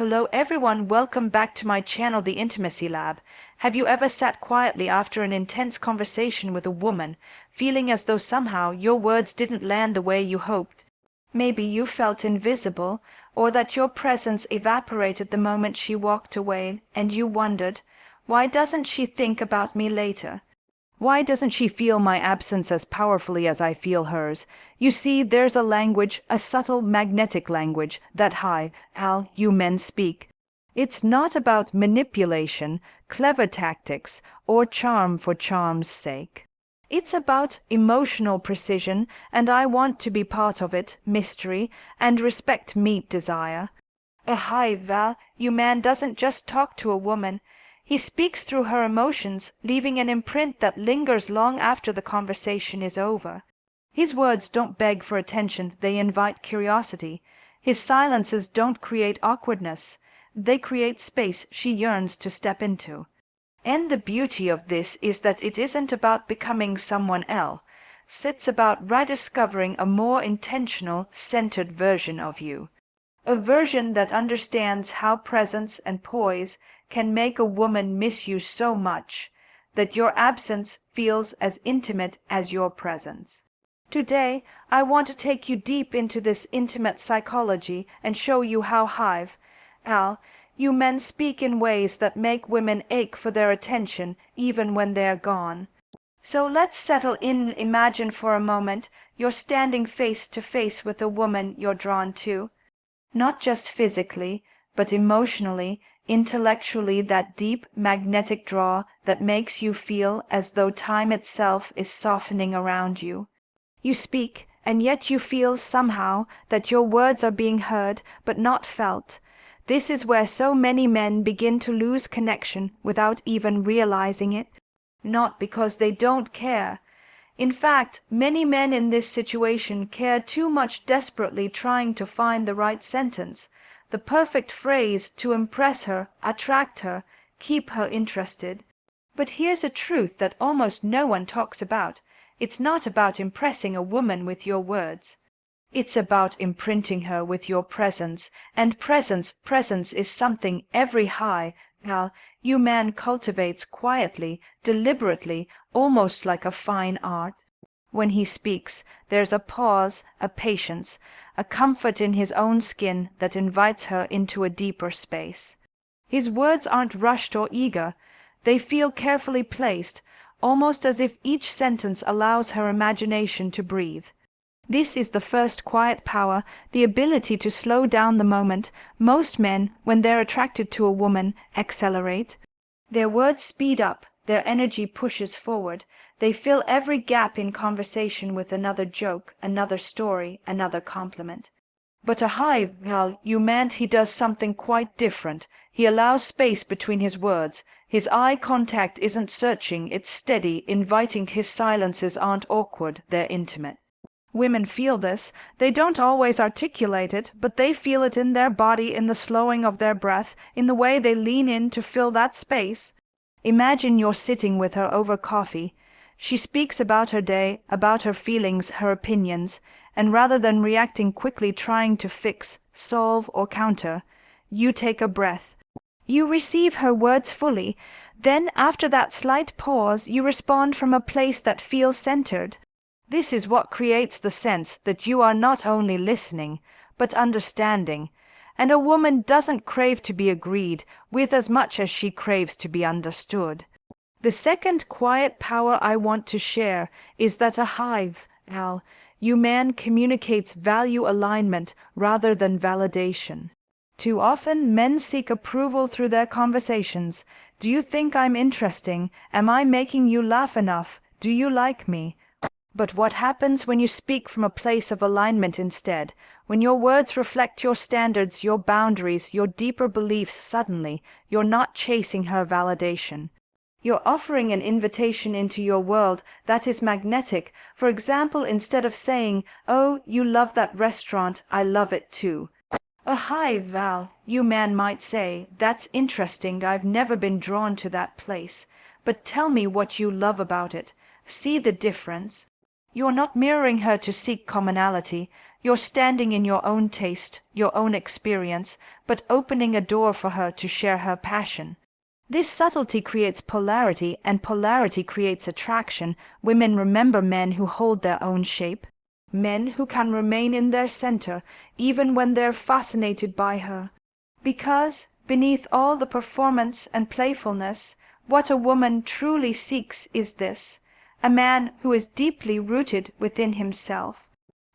Hello everyone, welcome back to my channel, The Intimacy Lab. Have you ever sat quietly after an intense conversation with a woman, feeling as though somehow your words didn't land the way you hoped? Maybe you felt invisible, or that your presence evaporated the moment she walked away, and you wondered, why doesn't she think about me later? Why doesn't she feel my absence as powerfully as I feel hers? You see, there's a language, a subtle magnetic language, that you men speak. It's not about manipulation, clever tactics, or charm for charm's sake. It's about emotional precision, and I want to be part of it, mystery, and respect meet desire. Val, you man doesn't just talk to a woman. He speaks through her emotions, leaving an imprint that lingers long after the conversation is over. His words don't beg for attention, they invite curiosity. His silences don't create awkwardness, they create space she yearns to step into. And the beauty of this is that it isn't about becoming someone else. It's about rediscovering a more intentional, centered version of you. A version that understands how presence and poise can make a woman miss you so much that your absence feels as intimate as your presence. Today, I want to take you deep into this intimate psychology and show you how you men speak in ways that make women ache for their attention even when they're gone. So let's settle in. Imagine for a moment you're standing face to face with a woman you're drawn to. Not just physically, but emotionally, intellectually, that deep magnetic draw that makes you feel as though time itself is softening around you. You speak, and yet you feel somehow that your words are being heard but not felt. This is where so many men begin to lose connection without even realizing it. Not because they don't care. In fact, many men in this situation care too much, desperately trying to find the right sentence, the perfect phrase to impress her, attract her, keep her interested. But here's a truth that almost no one talks about. It's not about impressing a woman with your words. It's about imprinting her with your presence, and presence is something every you man cultivates quietly, deliberately, almost like a fine art. When he speaks, there's a pause, a patience, a comfort in his own skin that invites her into a deeper space. His words aren't rushed or eager. They feel carefully placed, almost as if each sentence allows her imagination to breathe. This is the first quiet power, the ability to slow down the moment. Most men, when they're attracted to a woman, accelerate. Their words speed up, their energy pushes forward. They fill every gap in conversation with another joke, another story, another compliment. But he does something quite different. He allows space between his words. His eye contact isn't searching, it's steady, inviting. His silences aren't awkward, they're intimate. Women feel this. They don't always articulate it, but they feel it in their body, in the slowing of their breath, in the way they lean in to fill that space. Imagine you're sitting with her over coffee. She speaks about her day, about her feelings, her opinions, and rather than reacting quickly, trying to fix, solve, or counter, you take a breath. You receive her words fully. Then, after that slight pause, you respond from a place that feels centered. This is what creates the sense that you are not only listening, but understanding. And a woman doesn't crave to be agreed with as much as she craves to be understood. The second quiet power I want to share is that you man communicates value alignment rather than validation. Too often men seek approval through their conversations. Do you think I'm interesting? Am I making you laugh enough? Do you like me? But what happens when you speak from a place of alignment instead? When your words reflect your standards, your boundaries, your deeper beliefs, suddenly you're not chasing her validation. You're offering an invitation into your world that is magnetic. For example, instead of saying, "Oh, you love that restaurant, I love it too." You man might say, "That's interesting, I've never been drawn to that place. But tell me what you love about it. See the difference?" You're not mirroring her to seek commonality. You're standing in your own taste, your own experience, but opening a door for her to share her passion. This subtlety creates polarity, and polarity creates attraction. Women remember men who hold their own shape, men who can remain in their center even when they're fascinated by her. Because, beneath all the performance and playfulness, what a woman truly seeks is this: a man who is deeply rooted within himself.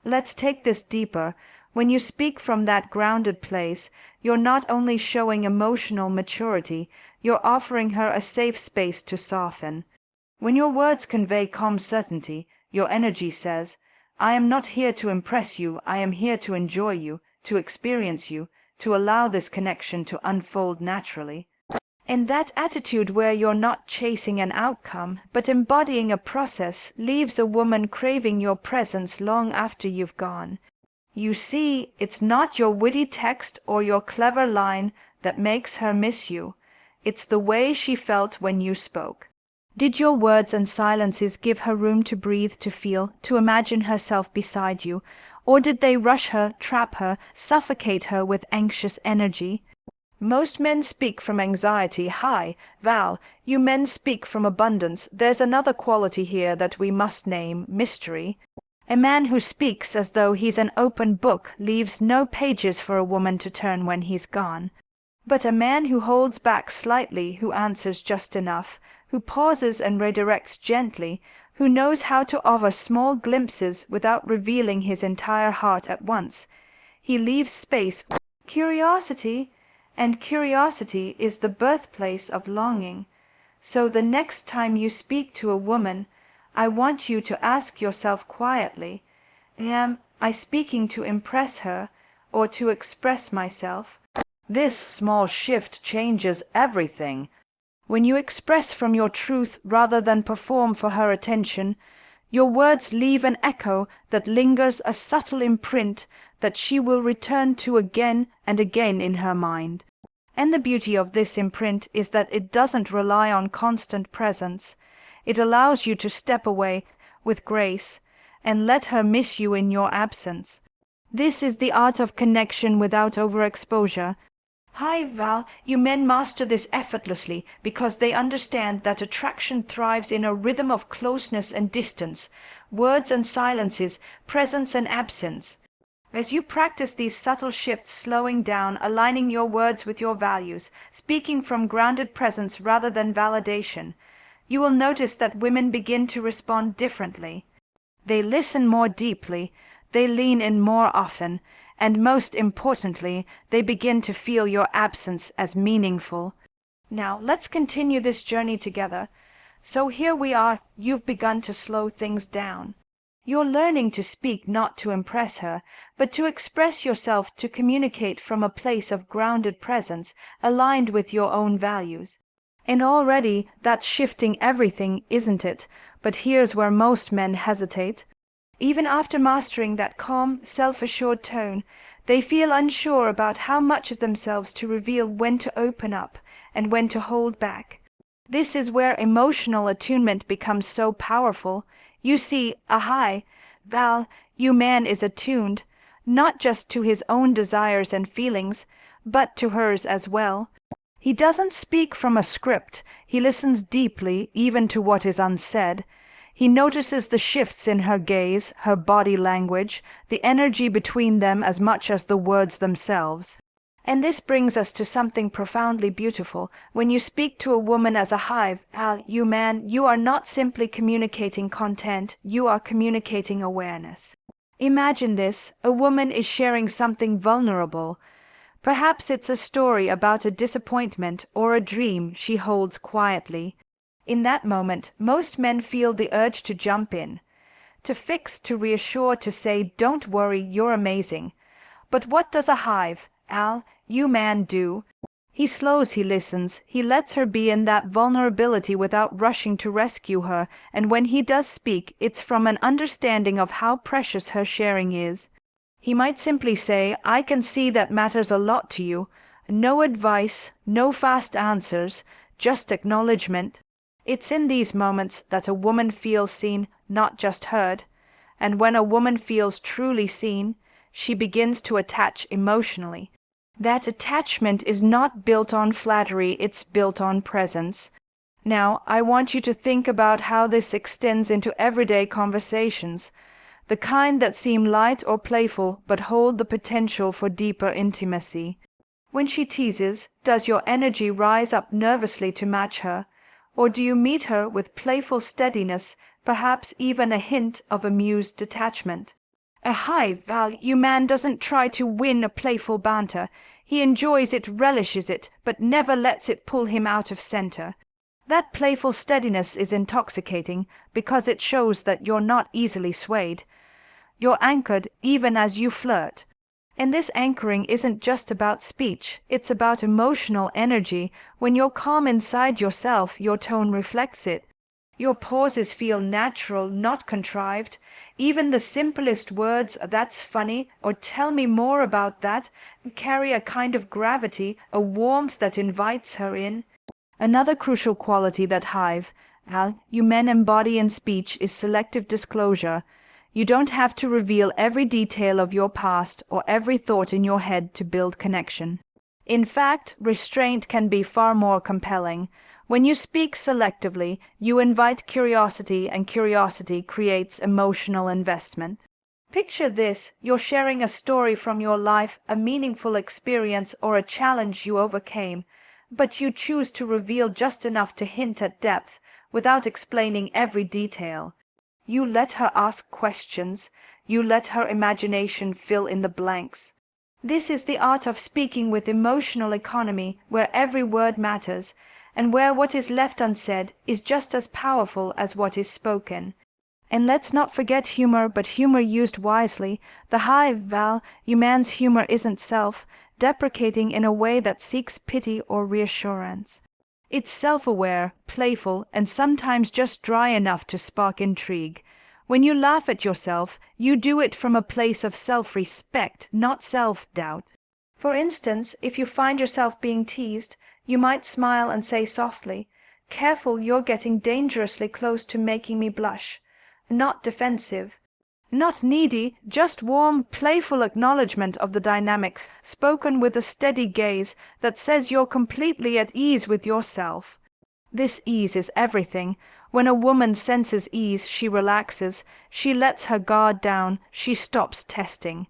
Let's take this deeper. When you speak from that grounded place, you're not only showing emotional maturity, you're offering her a safe space to soften. When your words convey calm certainty, your energy says, I am not here to impress you, I am here to enjoy you, to experience you, to allow this connection to unfold naturally. And that attitude where you're not chasing an outcome, but embodying a process, leaves a woman craving your presence long after you've gone. You see, it's not your witty text or your clever line that makes her miss you. It's the way she felt when you spoke. Did your words and silences give her room to breathe, to feel, to imagine herself beside you? Or did they rush her, trap her, suffocate her with anxious energy? Most men speak from anxiety. Hi, Val, you men speak from abundance. There's another quality here that we must name: mystery. A man who speaks as though he's an open book leaves no pages for a woman to turn when he's gone. But a man who holds back slightly, who answers just enough, who pauses and redirects gently, who knows how to offer small glimpses without revealing his entire heart at once. He leaves space for curiosity, and curiosity is the birthplace of longing. So the next time you speak to a woman, I want you to ask yourself quietly, am I speaking to impress her or to express myself? This small shift changes everything. When you express from your truth rather than perform for her attention, your words leave an echo that lingers, a subtle imprint that she will return to again and again in her mind. And the beauty of this imprint is that it doesn't rely on constant presence. It allows you to step away with grace and let her miss you in your absence. This is the art of connection without overexposure. Hi, Val, you men master this effortlessly because they understand that attraction thrives in a rhythm of closeness and distance, words and silences, presence and absence. As you practice these subtle shifts, slowing down, aligning your words with your values, speaking from grounded presence rather than validation, you will notice that women begin to respond differently. They listen more deeply, they lean in more often, and most importantly, they begin to feel your absence as meaningful. Now, let's continue this journey together. So here we are, you've begun to slow things down. You're learning to speak not to impress her, but to express yourself, to communicate from a place of grounded presence, aligned with your own values. And already that's shifting everything, isn't it? But here's where most men hesitate. Even after mastering that calm, self-assured tone, they feel unsure about how much of themselves to reveal, when to open up, and when to hold back. This is where emotional attunement becomes so powerful. You see, Val, you man is attuned, not just to his own desires and feelings, but to hers as well. He doesn't speak from a script. He listens deeply, even to what is unsaid. He notices the shifts in her gaze, her body language, the energy between them as much as the words themselves. And this brings us to something profoundly beautiful. When you speak to a woman as a hive, you man, you are not simply communicating content, you are communicating awareness. Imagine this: a woman is sharing something vulnerable. Perhaps it's a story about a disappointment or a dream she holds quietly. In that moment, most men feel the urge to jump in, to fix, to reassure, to say, "Don't worry, you're amazing." But what does a hive, you man, do? He slows, he listens, he lets her be in that vulnerability without rushing to rescue her, and when he does speak, it's from an understanding of how precious her sharing is. He might simply say, "I can see that matters a lot to you." No advice, no fast answers, just acknowledgement. It's in these moments that a woman feels seen, not just heard. And when a woman feels truly seen, she begins to attach emotionally. That attachment is not built on flattery, it's built on presence. Now, I want you to think about how this extends into everyday conversations, the kind that seem light or playful but hold the potential for deeper intimacy. When she teases, does your energy rise up nervously to match her, or do you meet her with playful steadiness, perhaps even a hint of amused detachment? A high-value man doesn't try to win a playful banter. He enjoys it, relishes it, but never lets it pull him out of center. That playful steadiness is intoxicating because it shows that you're not easily swayed. You're anchored even as you flirt. And this anchoring isn't just about speech, it's about emotional energy. When you're calm inside yourself, your tone reflects it. Your pauses feel natural, not contrived. Even the simplest words, "That's funny," or "Tell me more about that," carry a kind of gravity, a warmth that invites her in. Another crucial quality that you men embody in speech is selective disclosure. You don't have to reveal every detail of your past or every thought in your head to build connection. In fact, restraint can be far more compelling. When you speak selectively, you invite curiosity, and curiosity creates emotional investment. Picture this: you're sharing a story from your life, a meaningful experience, or a challenge you overcame, but you choose to reveal just enough to hint at depth, without explaining every detail. You let her ask questions. You let her imagination fill in the blanks. This is the art of speaking with emotional economy, where every word matters, and where what is left unsaid is just as powerful as what is spoken. And let's not forget humor, but humor used wisely. The high-value man's humor isn't self-deprecating in a way that seeks pity or reassurance. It's self-aware, playful, and sometimes just dry enough to spark intrigue. When you laugh at yourself, you do it from a place of self-respect, not self-doubt. For instance, if you find yourself being teased, you might smile and say softly, "Careful, you're getting dangerously close to making me blush." Not defensive, not needy, just warm, playful acknowledgement of the dynamics, spoken with a steady gaze that says you're completely at ease with yourself. This ease is everything. When a woman senses ease, she relaxes, she lets her guard down, she stops testing.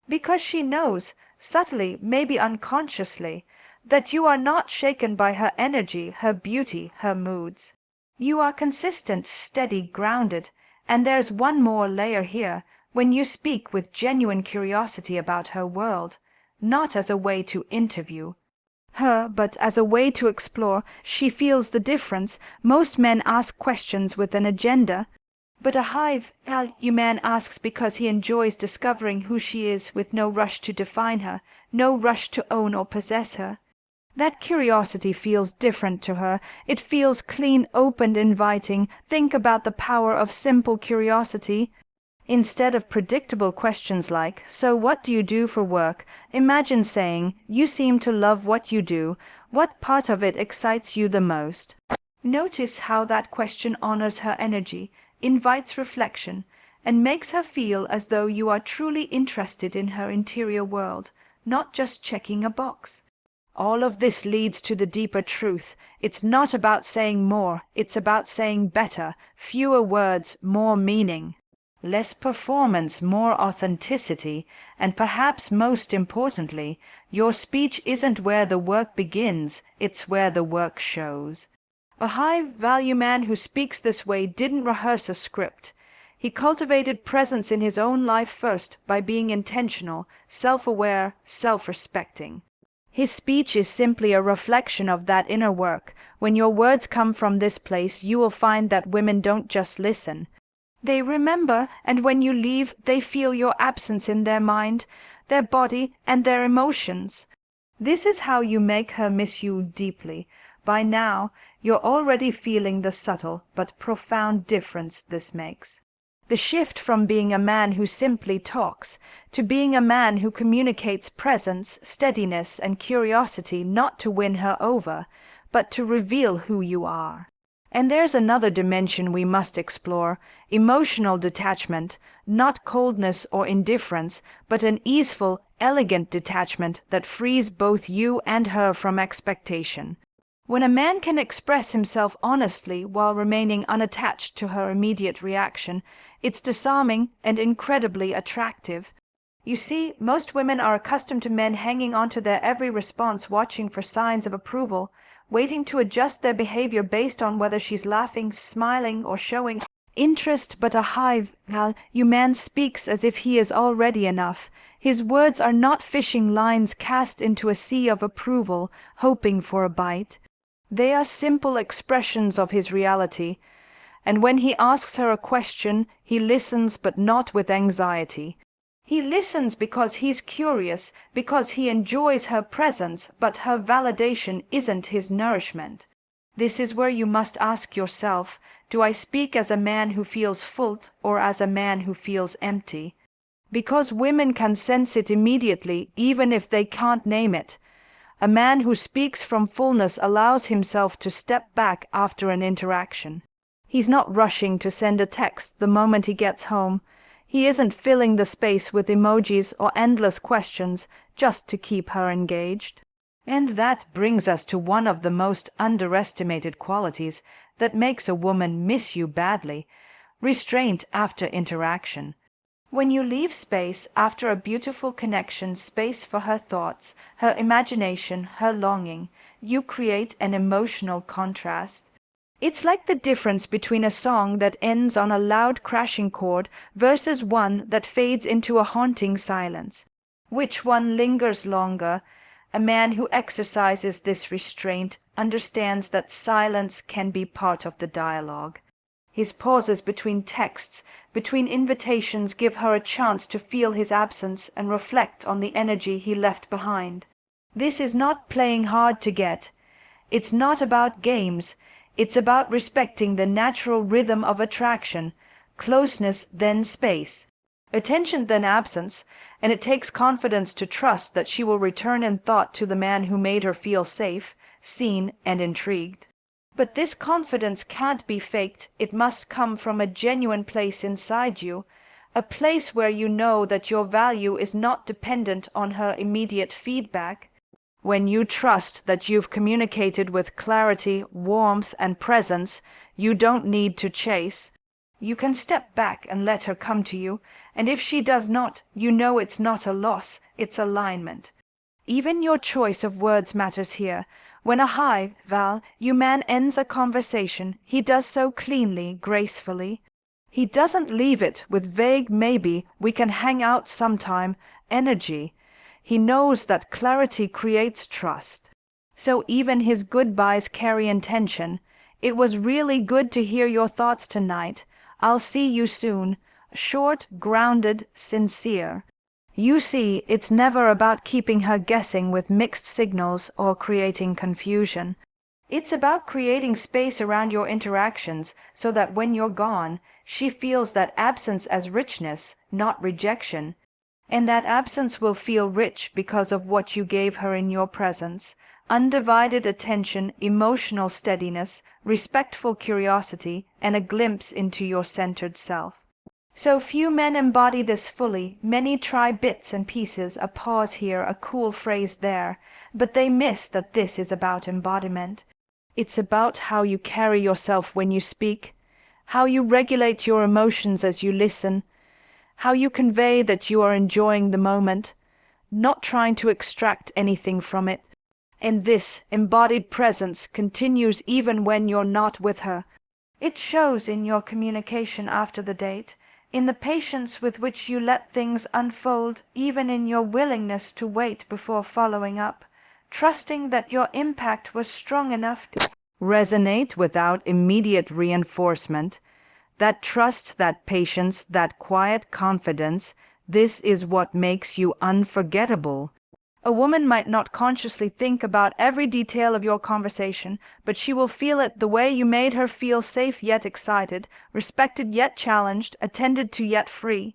Because she knows, subtly, maybe unconsciously, that you are not shaken by her energy, her beauty, her moods. You are consistent, steady, grounded. And there's one more layer here: when you speak with genuine curiosity about her world, not as a way to interview her, but as a way to explore, she feels the difference. Most men ask questions with an agenda, but a high-value man asks because he enjoys discovering who she is, with no rush to define her, no rush to own or possess her. That curiosity feels different to her. It feels clean, open, inviting. Think about the power of simple curiosity. Instead of predictable questions like, "So what do you do for work?" imagine saying, "You seem to love what you do. What part of it excites you the most?" Notice how that question honors her energy, invites reflection, and makes her feel as though you are truly interested in her interior world, not just checking a box. All of this leads to the deeper truth. It's not about saying more, it's about saying better. Fewer words, more meaning. Less performance, more authenticity. And perhaps most importantly, your speech isn't where the work begins, it's where the work shows. A high-value man who speaks this way didn't rehearse a script. He cultivated presence in his own life first by being intentional, self-aware, self-respecting. His speech is simply a reflection of that inner work. When your words come from this place, you will find that women don't just listen. They remember, and when you leave, they feel your absence in their mind, their body, and their emotions. This is how you make her miss you deeply. By now, you're already feeling the subtle but profound difference this makes. The shift from being a man who simply talks to being a man who communicates presence, steadiness, and curiosity, not to win her over, but to reveal who you are. And there's another dimension we must explore, emotional detachment, not coldness or indifference, but an easeful, elegant detachment that frees both you and her from expectation. When a man can express himself honestly while remaining unattached to her immediate reaction, it's disarming and incredibly attractive. You see, most women are accustomed to men hanging onto their every response, watching for signs of approval, waiting to adjust their behavior based on whether she's laughing, smiling, or showing interest. But a you man speaks as if he is already enough. His words are not fishing lines cast into a sea of approval, hoping for a bite. They are simple expressions of his reality, and when he asks her a question, he listens, but not with anxiety. He listens because he's curious, because he enjoys her presence, but her validation isn't his nourishment. This is where you must ask yourself, do I speak as a man who feels full or as a man who feels empty? Because women can sense it immediately, even if they can't name it. A man who speaks from fullness allows himself to step back after an interaction. He's not rushing to send a text the moment he gets home. He isn't filling the space with emojis or endless questions just to keep her engaged. And that brings us to one of the most underestimated qualities that makes a woman miss you badly: restraint after interaction. When you leave space after a beautiful connection, space for her thoughts, her imagination, her longing, you create an emotional contrast. It's like the difference between a song that ends on a loud crashing chord versus one that fades into a haunting silence. Which one lingers longer? A man who exercises this restraint understands that silence can be part of the dialogue. His pauses between texts, between invitations, give her a chance to feel his absence and reflect on the energy he left behind. This is not playing hard to get. It's not about games. It's about respecting the natural rhythm of attraction: closeness, then space, attention, then absence, and it takes confidence to trust that she will return in thought to the man who made her feel safe, seen, and intrigued. But this confidence can't be faked. It must come from a genuine place inside you, a place where you know that your value is not dependent on her immediate feedback. When you trust that you've communicated with clarity, warmth, and presence, you don't need to chase. You can step back and let her come to you, and if she does not, you know it's not a loss, it's alignment. Even your choice of words matters here. When a you man ends a conversation, he does so cleanly, gracefully. He doesn't leave it with vague maybe, we can hang out sometime, energy. He knows that clarity creates trust. So even his goodbyes carry intention. It was really good to hear your thoughts tonight. I'll see you soon. Short, grounded, sincere. You see, it's never about keeping her guessing with mixed signals or creating confusion. It's about creating space around your interactions so that when you're gone, she feels that absence as richness, not rejection. And that absence will feel rich because of what you gave her in your presence: undivided attention, emotional steadiness, respectful curiosity, and a glimpse into your centered self. So few men embody this fully. Many try bits and pieces, a pause here, a cool phrase there, but they miss that this is about embodiment. It's about how you carry yourself when you speak, how you regulate your emotions as you listen, how you convey that you are enjoying the moment, not trying to extract anything from it. And this embodied presence continues even when you're not with her. It shows in your communication after the date, in the patience with which you let things unfold, even in your willingness to wait before following up, trusting that your impact was strong enough to resonate without immediate reinforcement. That trust, that patience, that quiet confidence, this is what makes you unforgettable. A woman might not consciously think about every detail of your conversation, but she will feel it the way you made her feel safe yet excited, respected yet challenged, attended to yet free.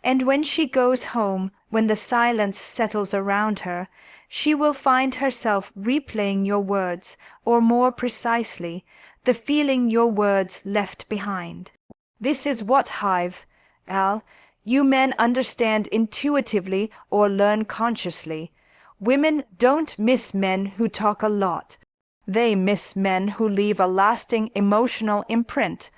And when she goes home, when the silence settles around her, she will find herself replaying your words, or more precisely, the feeling your words left behind. This is what you men understand intuitively or learn consciously. Women don't miss men who talk a lot. They miss men who leave a lasting emotional imprint.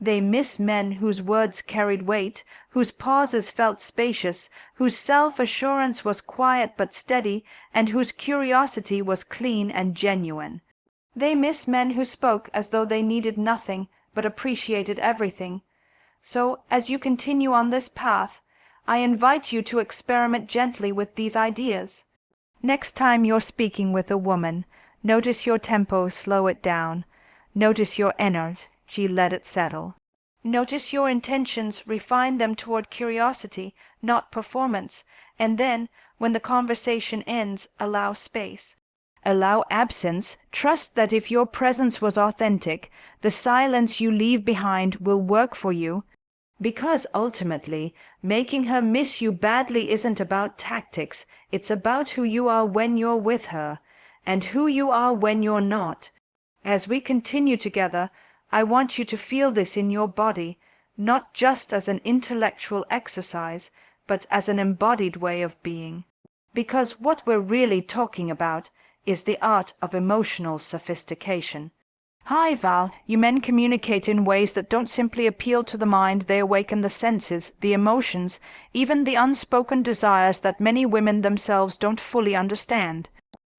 They miss men whose words carried weight, whose pauses felt spacious, whose self-assurance was quiet but steady, and whose curiosity was clean and genuine. They miss men who spoke as though they needed nothing, but appreciated everything. So, as you continue on this path, I invite you to experiment gently with these ideas. Next time you're speaking with a woman, notice your tempo, slow it down. Notice your energy, let it settle. Notice your intentions, refine them toward curiosity, not performance, and then, when the conversation ends, allow space. Allow absence. Trust that if your presence was authentic, the silence you leave behind will work for you. Because ultimately, making her miss you badly isn't about tactics, it's about who you are when you're with her, and who you are when you're not. As we continue together, I want you to feel this in your body, not just as an intellectual exercise, but as an embodied way of being. Because what we're really talking about is the art of emotional sophistication. Hi, Val. You men communicate in ways that don't simply appeal to the mind, they awaken the senses, the emotions, even the unspoken desires that many women themselves don't fully understand.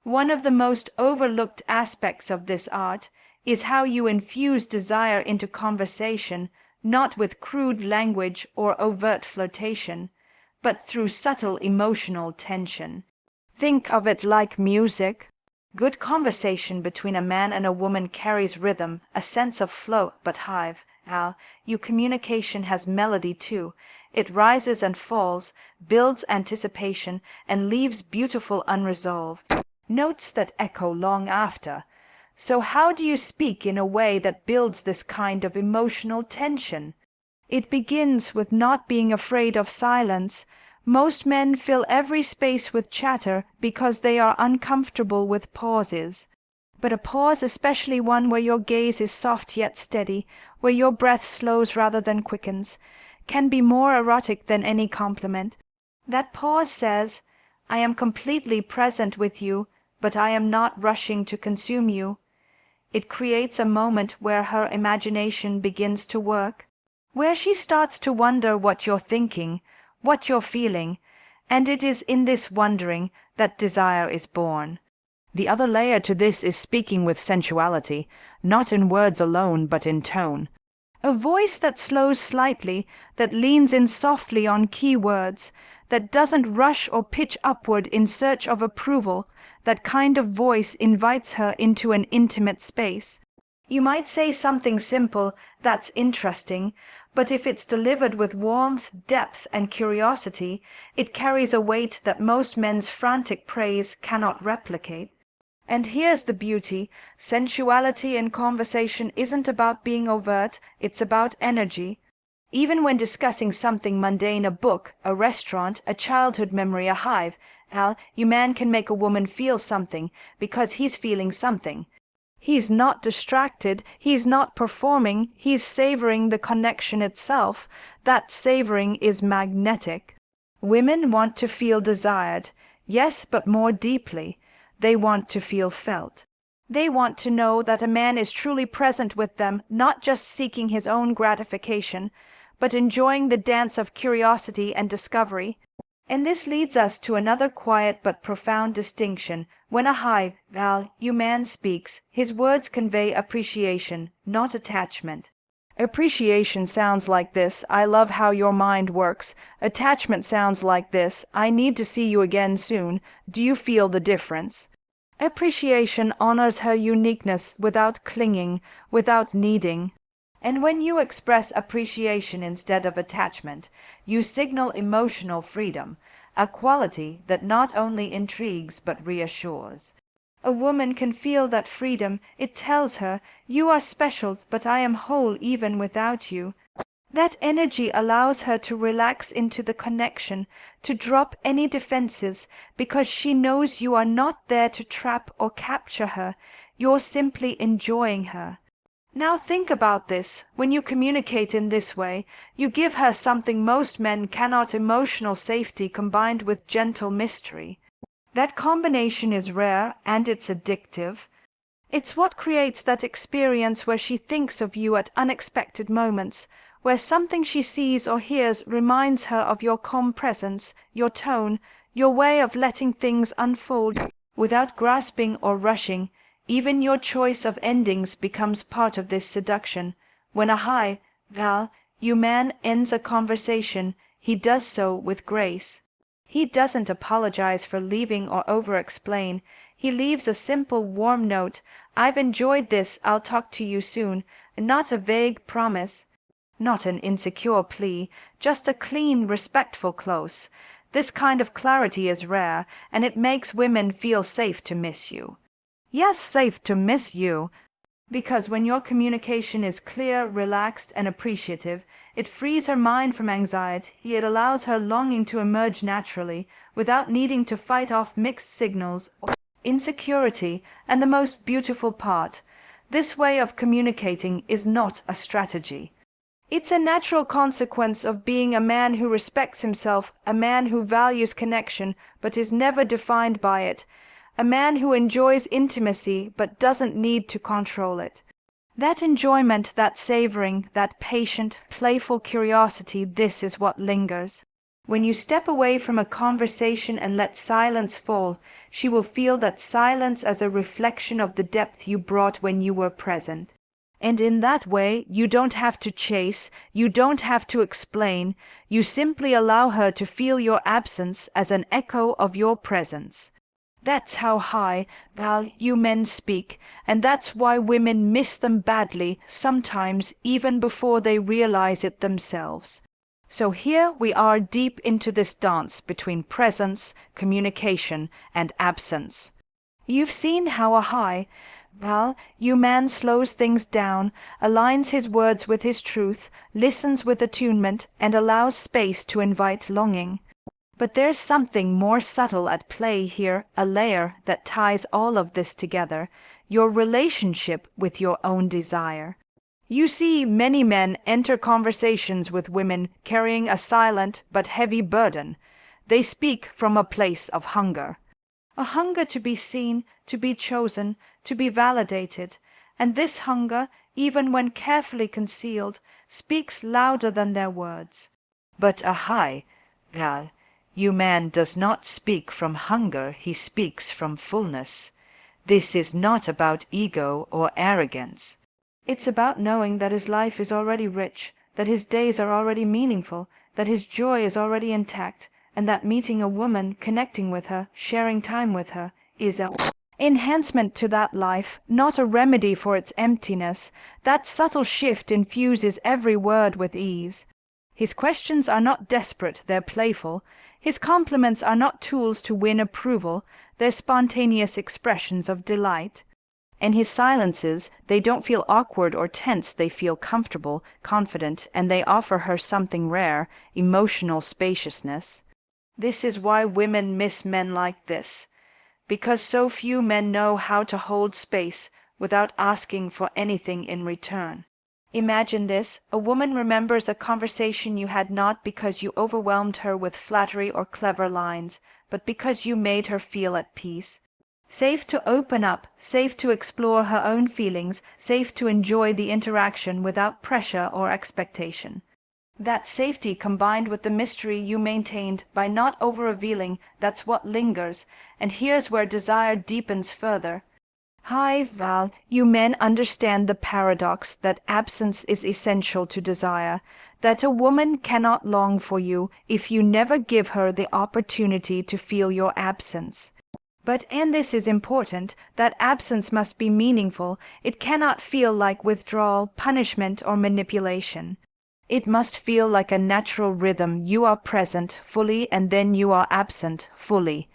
One of the most overlooked aspects of this art is how you infuse desire into conversation, not with crude language or overt flirtation, but through subtle emotional tension. Think of it like music. Good conversation between a man and a woman carries rhythm, a sense of flow, but your communication has melody too. It rises and falls, builds anticipation, and leaves beautiful unresolved notes that echo long after. So how do you speak in a way that builds this kind of emotional tension? It begins with not being afraid of silence. Most men fill every space with chatter because they are uncomfortable with pauses. But a pause, especially one where your gaze is soft yet steady, where your breath slows rather than quickens, can be more erotic than any compliment. That pause says, I am completely present with you, but I am not rushing to consume you. It creates a moment where her imagination begins to work, where she starts to wonder what you're thinking, what you're feeling, and it is in this wondering that desire is born. The other layer to this is speaking with sensuality, not in words alone but in tone. A voice that slows slightly, that leans in softly on key words, that doesn't rush or pitch upward in search of approval. That kind of voice invites her into an intimate space. You might say something simple, that's interesting, but if it's delivered with warmth, depth, and curiosity, it carries a weight that most men's frantic praise cannot replicate. And here's the beauty. Sensuality in conversation isn't about being overt, it's about energy. Even when discussing something mundane, a book, a restaurant, a childhood memory, a hive, you man can make a woman feel something, because he's feeling something. He's not distracted, he's not performing, he's savoring the connection itself. That savoring is magnetic. Women want to feel desired, yes, but more deeply. They want to feel felt. They want to know that a man is truly present with them, not just seeking his own gratification, but enjoying the dance of curiosity and discovery. And this leads us to another quiet but profound distinction. When a man speaks, his words convey appreciation, not attachment. Appreciation sounds like this, I love how your mind works. Attachment sounds like this, I need to see you again soon. Do you feel the difference? Appreciation honors her uniqueness without clinging, without needing. And when you express appreciation instead of attachment, you signal emotional freedom, a quality that not only intrigues but reassures. A woman can feel that freedom. It tells her, you are special, but I am whole even without you. That energy allows her to relax into the connection, to drop any defenses, because she knows you are not there to trap or capture her, you're simply enjoying her. Now think about this. When you communicate in this way, you give her something most men cannot: emotional safety combined with gentle mystery. That combination is rare and it's addictive. It's what creates that experience where she thinks of you at unexpected moments, where something she sees or hears reminds her of your calm presence, your tone, your way of letting things unfold without grasping or rushing. Even your choice of endings becomes part of this seduction. When a you man ends a conversation, he does so with grace. He doesn't apologize for leaving or over-explain. He leaves a simple, warm note: "I've enjoyed this, I'll talk to you soon," not a vague promise, not an insecure plea, just a clean, respectful close. This kind of clarity is rare, and it makes women feel safe to miss you. Yes, safe to miss you, because when your communication is clear, relaxed, and appreciative, it frees her mind from anxiety. It allows her longing to emerge naturally, without needing to fight off mixed signals or insecurity. And the most beautiful part, this way of communicating is not a strategy. It's a natural consequence of being a man who respects himself, a man who values connection but is never defined by it, a man who enjoys intimacy but doesn't need to control it. That enjoyment, that savoring, that patient, playful curiosity, this is what lingers. When you step away from a conversation and let silence fall, she will feel that silence as a reflection of the depth you brought when you were present. And in that way, you don't have to chase, you don't have to explain, you simply allow her to feel your absence as an echo of your presence. That's how you men speak, and that's why women miss them badly, sometimes even before they realize it themselves. So here we are deep into this dance between presence, communication, and absence. You've seen how a you man slows things down, aligns his words with his truth, listens with attunement, and allows space to invite longing. But there's something more subtle at play here, a layer that ties all of this together: your relationship with your own desire. You see, many men enter conversations with women carrying a silent but heavy burden. They speak from a place of hunger. A hunger to be seen, to be chosen, to be validated. And this hunger, even when carefully concealed, speaks louder than their words. But you man does not speak from hunger, he speaks from fullness. This is not about ego or arrogance. It's about knowing that his life is already rich, that his days are already meaningful, that his joy is already intact, and that meeting a woman, connecting with her, sharing time with her, is an enhancement to that life, not a remedy for its emptiness. That subtle shift infuses every word with ease. His questions are not desperate, they're playful. His compliments are not tools to win approval, they're spontaneous expressions of delight. And his silences, they don't feel awkward or tense, they feel comfortable, confident, and they offer her something rare: emotional spaciousness. This is why women miss men like this, because so few men know how to hold space without asking for anything in return. Imagine this: a woman remembers a conversation you had not because you overwhelmed her with flattery or clever lines, but because you made her feel at peace. Safe to open up, safe to explore her own feelings, safe to enjoy the interaction without pressure or expectation. That safety combined with the mystery you maintained by not over-revealing, that's what lingers, and here's where desire deepens further. You men understand the paradox that absence is essential to desire, that a woman cannot long for you if you never give her the opportunity to feel your absence. But, and this is important, that absence must be meaningful. It cannot feel like withdrawal, punishment, or manipulation. It must feel like a natural rhythm. You are present fully, and then you are absent fully.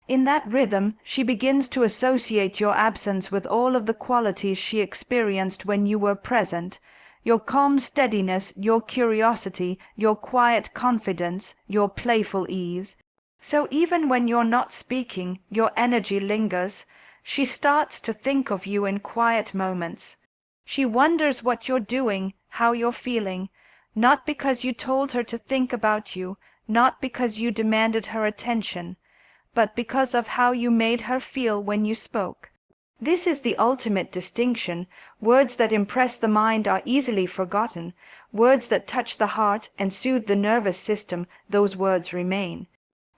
In that rhythm, she begins to associate your absence with all of the qualities she experienced when you were present. your calm steadiness, your curiosity, your quiet confidence, your playful ease. So even when you're not speaking, your energy lingers. She starts to think of you in quiet moments. She wonders what you're doing, how you're feeling, not because you told her to think about you, not because you demanded her attention, but because of how you made her feel when you spoke. This is the ultimate distinction. Words that impress the mind are easily forgotten. Words that touch the heart and soothe the nervous system, those words remain.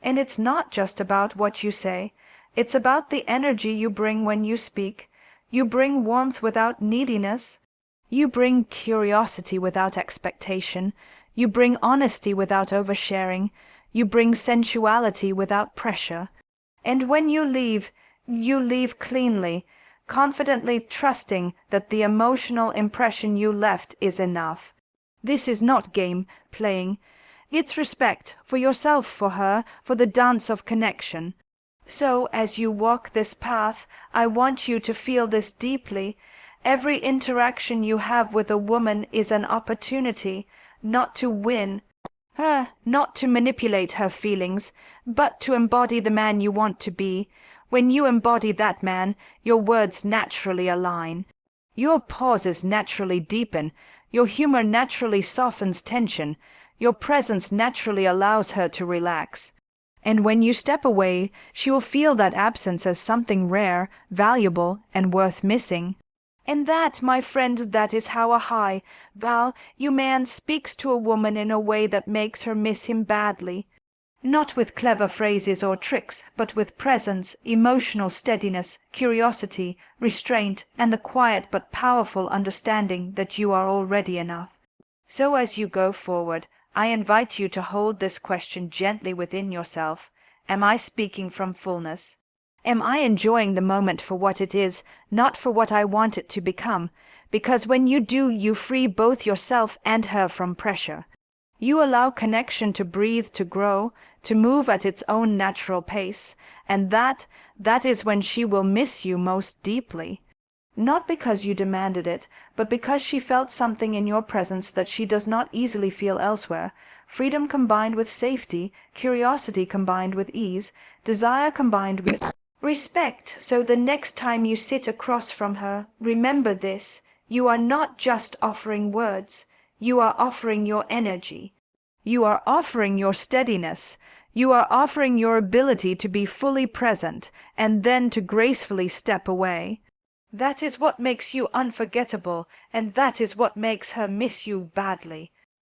And it's not just about what you say. It's about the energy you bring when you speak. You bring warmth without neediness. You bring curiosity without expectation. You bring honesty without oversharing. You bring sensuality without pressure. And when you leave cleanly, confidently trusting that the emotional impression you left is enough. This is not game playing. It's respect for yourself, for her, for the dance of connection. So as you walk this path, I want you to feel this deeply. Every interaction you have with a woman is an opportunity, not to win her, not to manipulate her feelings, but to embody the man you want to be. When you embody that man, your words naturally align. Your pauses naturally deepen. Your humor naturally softens tension. Your presence naturally allows her to relax. And when you step away, she will feel that absence as something rare, valuable, and worth missing. And that, my friend, that is how a high, value man speaks to a woman in a way that makes her miss him badly. Not with clever phrases or tricks, but with presence, emotional steadiness, curiosity, restraint, and the quiet but powerful understanding that you are already enough. So as you go forward, I invite you to hold this question gently within yourself. Am I speaking from fullness? Am I enjoying the moment for what it is, not for what I want it to become? Because when you do, you free both yourself and her from pressure. You allow connection to breathe, to grow, to move at its own natural pace, and that is when she will miss you most deeply. Not because you demanded it, but because she felt something in your presence that she does not easily feel elsewhere. Freedom combined with safety, curiosity combined with ease, desire combined with respect. So the next time you sit across from her, remember this: you are not just offering words, you are offering your energy. You are offering your steadiness. You are offering your ability to be fully present and then to gracefully step away. That is what makes you unforgettable, and that is what makes her miss you badly.